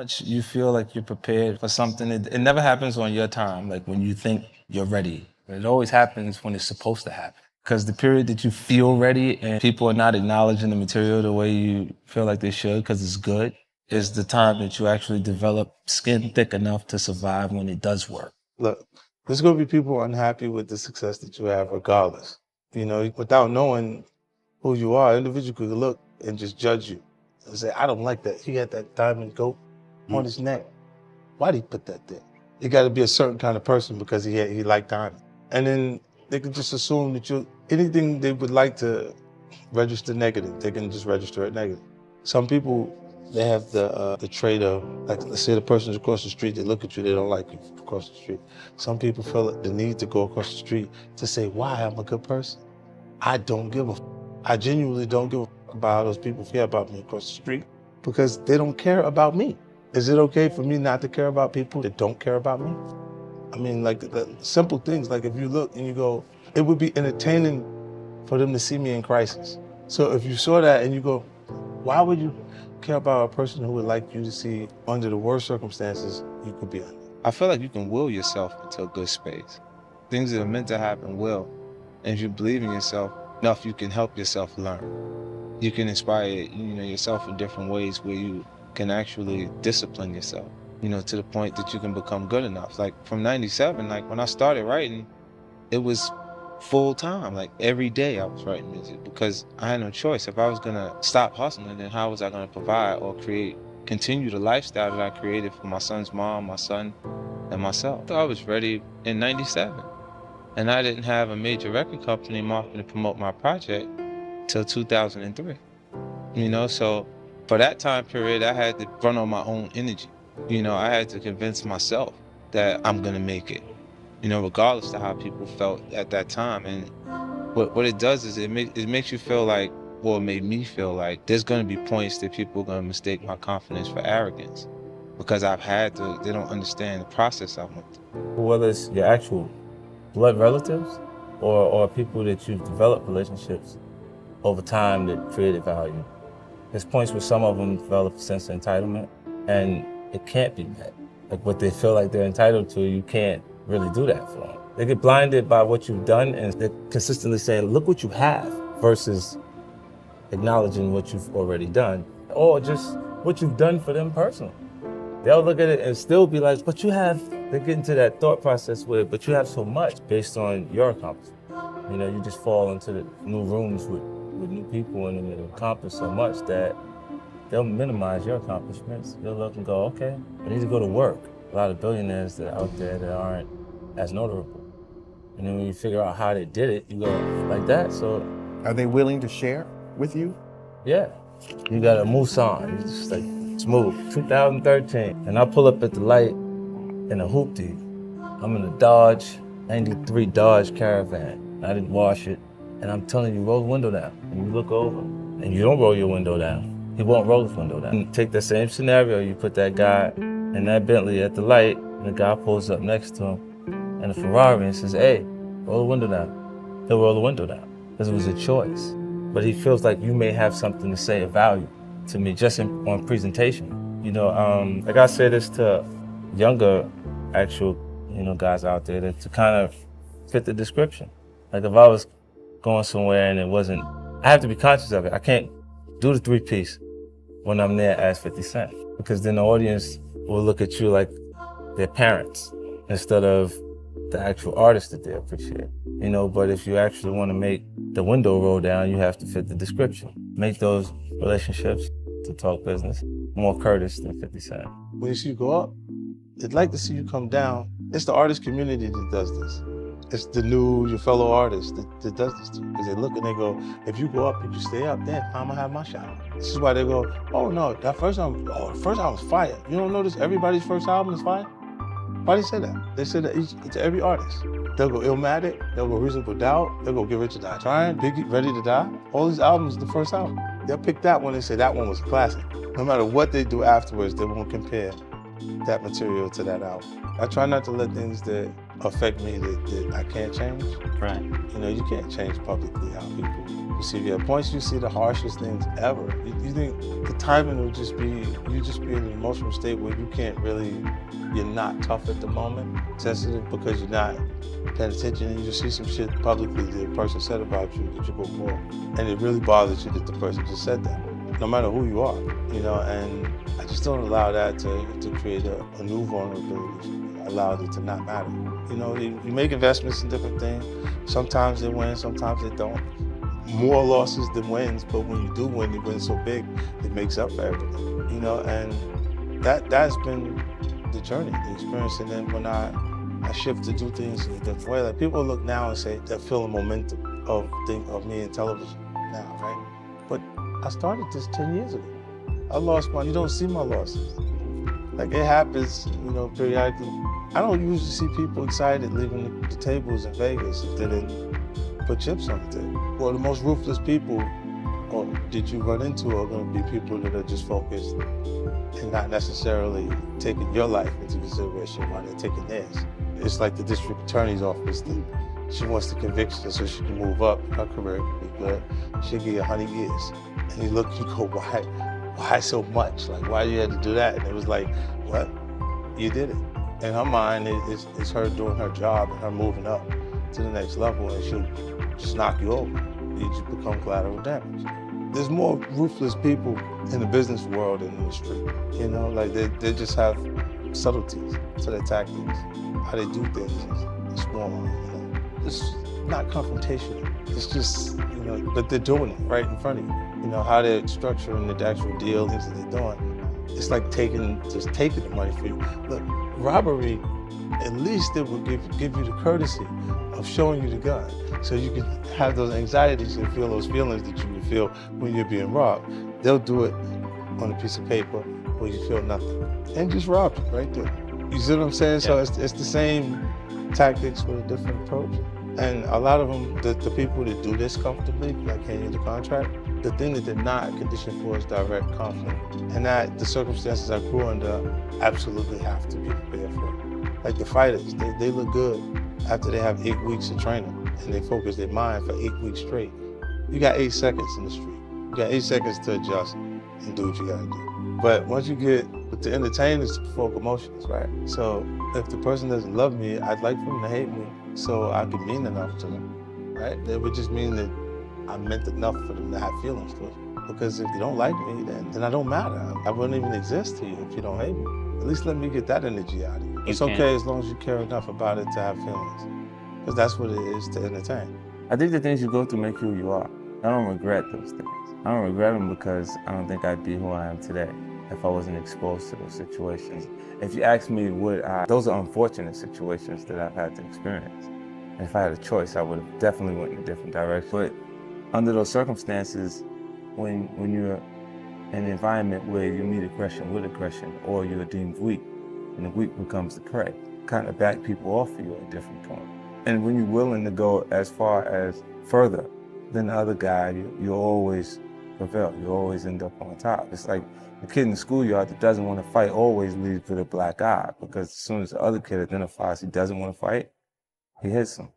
Much you feel like you're prepared for something. It never happens on your time, like when you think you're ready. It always happens when it's supposed to happen. Because the period that you feel ready and people are not acknowledging the material the way you feel like they should because it's good, is the time that you actually develop skin thick enough to survive when it does work. Look, there's going to be people unhappy with the success that you have regardless. You know, without knowing who you are, an individual could look and just judge you and say, I don't like that. He had that diamond goat on his neck. Why'd he put that there? You got to be a certain kind of person because he liked diamond. And then they can just assume that anything they would like to register negative, they can just register it negative. Some people, they have the trait of, like, let's say the person's across the street, they look at you, they don't like you across the street. Some people feel the need to go across the street to say, why, I'm a good person. I don't give a f. I genuinely don't give a f about how those people feel about me across the street because they don't care about me. Is it okay for me not to care about people that don't care about me? I mean, like the simple things, like if you look and you go, it would be entertaining for them to see me in crisis. So if you saw that and you go, why would you care about a person who would like you to see under the worst circumstances you could be under? I feel like you can will yourself into a good space. Things that are meant to happen will. And if you believe in yourself enough, you can help yourself learn. You can inspire, yourself in different ways where you can actually discipline yourself, to the point that you can become good enough. Like from 97, like when I started writing, it was full time. Like every day I was writing music because I had no choice. If I was gonna stop hustling, then how was I gonna provide or continue the lifestyle that I created for my son's mom, my son, and myself? So I was ready in 97. And I didn't have a major record company marketing to promote my project till 2003. So for that time period, I had to run on my own energy. I had to convince myself that I'm gonna make it, regardless of how people felt at that time. And what it does is it makes you feel like, well, it made me feel like there's gonna be points that people are gonna mistake my confidence for arrogance because they don't understand the process I went through. Whether it's your actual blood relatives or people that you've developed relationships over time that created value. There's points where some of them develop a sense of entitlement and it can't be met. Like what they feel like they're entitled to, you can't really do that for them. They get blinded by what you've done and they're consistently saying, look what you have, versus acknowledging what you've already done or just what you've done for them personally. They'll look at it and still be like, but you have, they get into that thought process where, but you have so much based on your accomplishment. You just fall into the new rooms with new people and they accomplish so much that they'll minimize your accomplishments. They'll look and go, okay, I need to go to work. A lot of billionaires that are out there that aren't as notable. And then when you figure out how they did it, you go like that. So, are they willing to share with you? Yeah. You got a Musan, you just like smooth, 2013. And I pull up at the light in a hoopty. I'm in a Dodge, 93 Dodge Caravan. I didn't wash it. And I'm telling you, roll the window down. And you look over and you don't roll your window down. He won't roll his window down. And take the same scenario, you put that guy in that Bentley at the light, and the guy pulls up next to him in a Ferrari and says, hey, roll the window down. He'll roll the window down because it was a choice. But he feels like you may have something to say of value to me just on presentation. Like I say this to younger actual, guys out there to kind of fit the description. Like if I was going somewhere and it wasn't, I have to be conscious of it. I can't do the 3-piece when I'm there as 50 Cent because then the audience will look at you like they're parents instead of the actual artist that they appreciate. But if you actually want to make the window roll down, you have to fit the description. Make those relationships, to talk business, more courteous than 50 Cent. When you see you go up, they'd like to see you come down. It's the artist community that does this. It's your fellow artists that does this to you. Because they look and they go, if you go up and you stay up, then I'm gonna have my shot. This is why they go, oh no, the first album's fire. You don't notice everybody's first album is fire? Why do they say that? They say that to every artist. They'll go Illmatic, they'll go Reasonable Doubt, they'll go Get Rich or Die Trying, Biggie, Ready to Die. All these albums, the first album. They'll pick that one and say that one was a classic. No matter what they do afterwards, they won't compare that material to that album. I try not to let things that affect me that I can't change. Right. You can't change publicly how people You see, yeah, once you see the harshest things ever, you think the timing will just be, you just be in an emotional state where you can't really, you're not tough at the moment, sensitive because you're not paying attention, and you just see some shit publicly that a person said about you that you go for, and it really bothers you that the person just said that, no matter who you are, and I just don't allow that to create a new vulnerability. I allow it to not matter. You make investments in different things. Sometimes they win, sometimes they don't. More losses than wins, but when you do win, you win so big, it makes up for everything. And that's been the journey, the experience. And then when I shift to do things in a different way, like people look now and say they're feeling momentum of me in television now, right? But I started this 10 years ago. I lost money. You don't see my losses. Like it happens, periodically. I don't usually see people excited leaving the tables in Vegas if they didn't put chips on the table. Well, the most ruthless people that you run into are going to be people that are just focused and not necessarily taking your life into consideration while they're taking theirs. It's like the district attorney's office that she wants to convict you so she can move up. Her career can be good. She'll give you 100 years. And you go, why so much? Like, why you had to do that? And it was like, what? You did it. In her mind, it's her doing her job and her moving up to the next level, and she'll just knock you over. You just become collateral damage. There's more ruthless people in the business world than in the street. Like they just have subtleties to their tactics, how they do things is more, it's not confrontational. It's just, but they're doing it right in front of you. How they're structuring the actual deal, things that they're doing. It's like taking the money for you. Look, robbery, at least it will give you the courtesy of showing you the gun, so you can have those anxieties and feel those feelings that you would feel when you're being robbed. They'll do it on a piece of paper where you feel nothing and just rob you right there. You see what I'm saying? Yeah. So it's the same tactics with a different approach. And a lot of them, the people that do this comfortably, like handing the contract, the thing that they're not conditioned for is direct conflict. And that the circumstances I grew under absolutely have to be prepared for. Like the fighters, they look good after they have 8 weeks of training and they focus their mind for 8 weeks straight. You got 8 seconds in the street. You got 8 seconds to adjust and do what you gotta do. But once you get with the entertainers to provoke emotions, right? So if the person doesn't love me, I'd like for them to hate me so I can mean enough to them, right? It would just mean that I meant enough for them to have feelings towards me. Because if you don't like me, then I don't matter. I wouldn't even exist to you if you don't hate me. At least let me get that energy out of you. It's okay as long as you care enough about it to have feelings. Because that's what it is to entertain. I think the things you go through make you who you are. I don't regret those things. I don't regret them because I don't think I'd be who I am today if I wasn't exposed to those situations. If you ask me, those are unfortunate situations that I've had to experience. And if I had a choice, I would have definitely went in a different direction. But under those circumstances, when you're in an environment where you meet aggression with aggression, or you're deemed weak, and the weak becomes the prey, kind of back people off of you at different points. And when you're willing to go as far as further than the other guy, you always prevail. You always end up on top. It's like the kid in the schoolyard that doesn't want to fight always leaves with a black eye, because as soon as the other kid identifies he doesn't want to fight, he hits him.